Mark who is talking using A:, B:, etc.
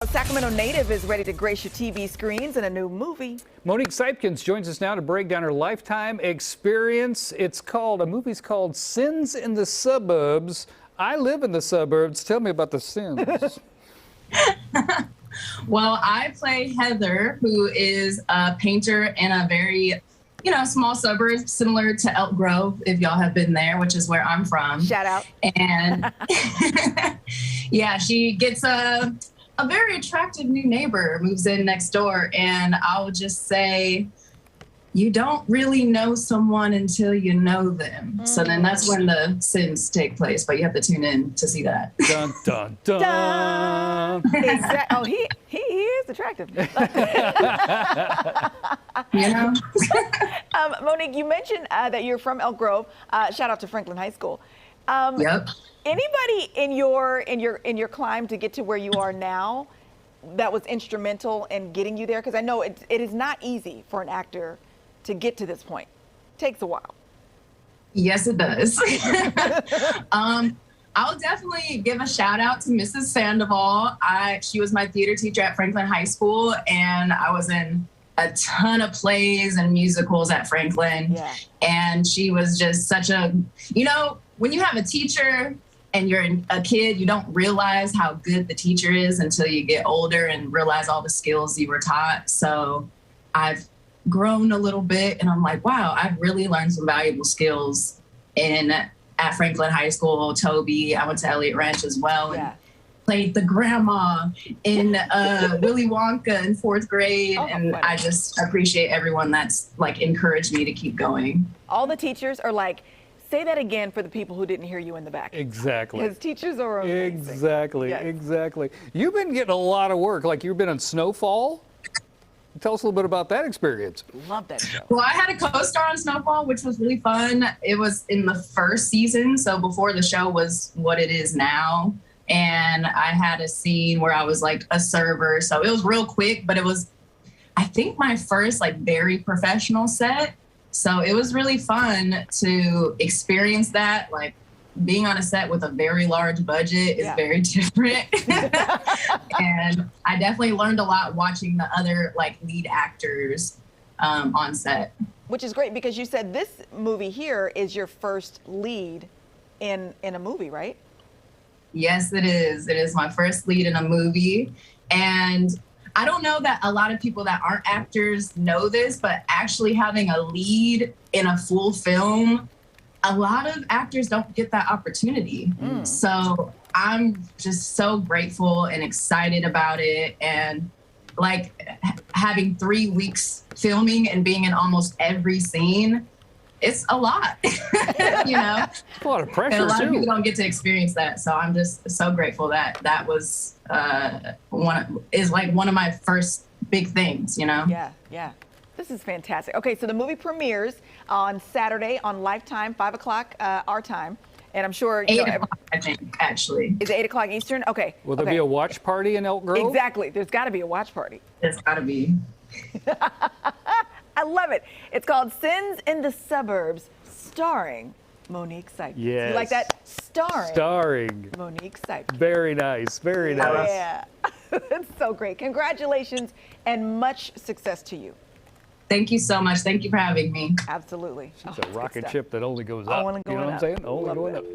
A: A Sacramento native is ready to grace your TV screens in a new movie.
B: Monique Sypkens joins us now to break down her lifetime experience. The movie's called Sins in the Suburbs. I live in the suburbs. Tell me about the sins.
C: Well, I play Heather, who is a painter in a very, small suburb similar to Elk Grove, if y'all have been there, which is where I'm from.
A: Shout out.
C: And yeah, she gets a very attractive new neighbor, moves in next door. And I'll just say, you don't really know someone until you know them. So then that's when the sins take place, but you have to tune in to see that.
B: Dun, dun, dun.
A: Exactly. Oh, he is attractive. Monique, you mentioned that you're from Elk Grove. Shout out to Franklin High School.
C: Yep.
A: Anybody in your climb to get to where you are now that was instrumental in getting you there? Because I know it is not easy for an actor to get to this point. It takes a while.
C: Yes, it does. I'll definitely give a shout out to Mrs. Sandoval. She was my theater teacher at Franklin High School, and I was in a ton of plays and musicals at Franklin.
A: Yeah.
C: And she was just such a, when you have a teacher and you're a kid, you don't realize how good the teacher is until you get older and realize all the skills you were taught. So I've grown a little bit, and I'm like, wow, I've really learned some valuable skills at Franklin High School. Toby, I went to Elliott Ranch as well, and played the grandma in Willy Wonka in 4th grade. And I just appreciate everyone that's encouraged me to keep going. All
A: the teachers are like, say that again for the people who didn't hear you in the back.
B: Exactly.
A: Because teachers are amazing.
B: Exactly, yes. Exactly. You've been getting a lot of work. You've been on Snowfall. Tell us a little bit about that experience.
A: Love that show.
C: Well, I had a co-star on Snowfall, which was really fun. It was in the first season, so before the show was what it is now. And I had a scene where I was a server, so it was real quick, but it was, I think, my first very professional set. So it was really fun to experience that. Being on a set with a very large budget is very different. And I definitely learned a lot watching the other lead actors on set.
A: Which is great, because you said this movie here is your first lead in a movie, right?
C: Yes, it is. It is my first lead in a movie. And I don't know that a lot of people that aren't actors know this, but actually having a lead in a full film, a lot of actors don't get that opportunity. So I'm just so grateful and excited about it. And having 3 weeks filming and being in almost every scene, it's a lot.
B: It's a lot of pressure,
C: and a lot
B: too.
C: of people don't get to experience that. So I'm just so grateful that was one of my first big things,
A: Yeah. This is fantastic. Okay, so the movie premieres on Saturday on Lifetime, 5 o'clock our time. And I'm sure
C: 8 o'clock, I think, actually.
A: Is it 8 o'clock Eastern? Okay.
B: Will there be a watch party in Elk Grove?
A: Exactly. There's got to be a watch party.
C: There's got to be.
A: I love it. It's called Sins in the Suburbs, starring Monique Sypkens.
B: Yes.
A: You like that? Starring Monique Sypkens.
B: Very nice. Very nice.
A: Yeah. It's so great. Congratulations and much success to you.
C: Thank you so much. Thank you for having me.
A: Absolutely.
B: She's a rocket ship that only goes up.
A: Only going
B: you know what I'm
A: up.
B: saying? Only
A: Love
B: going
A: that.
B: up.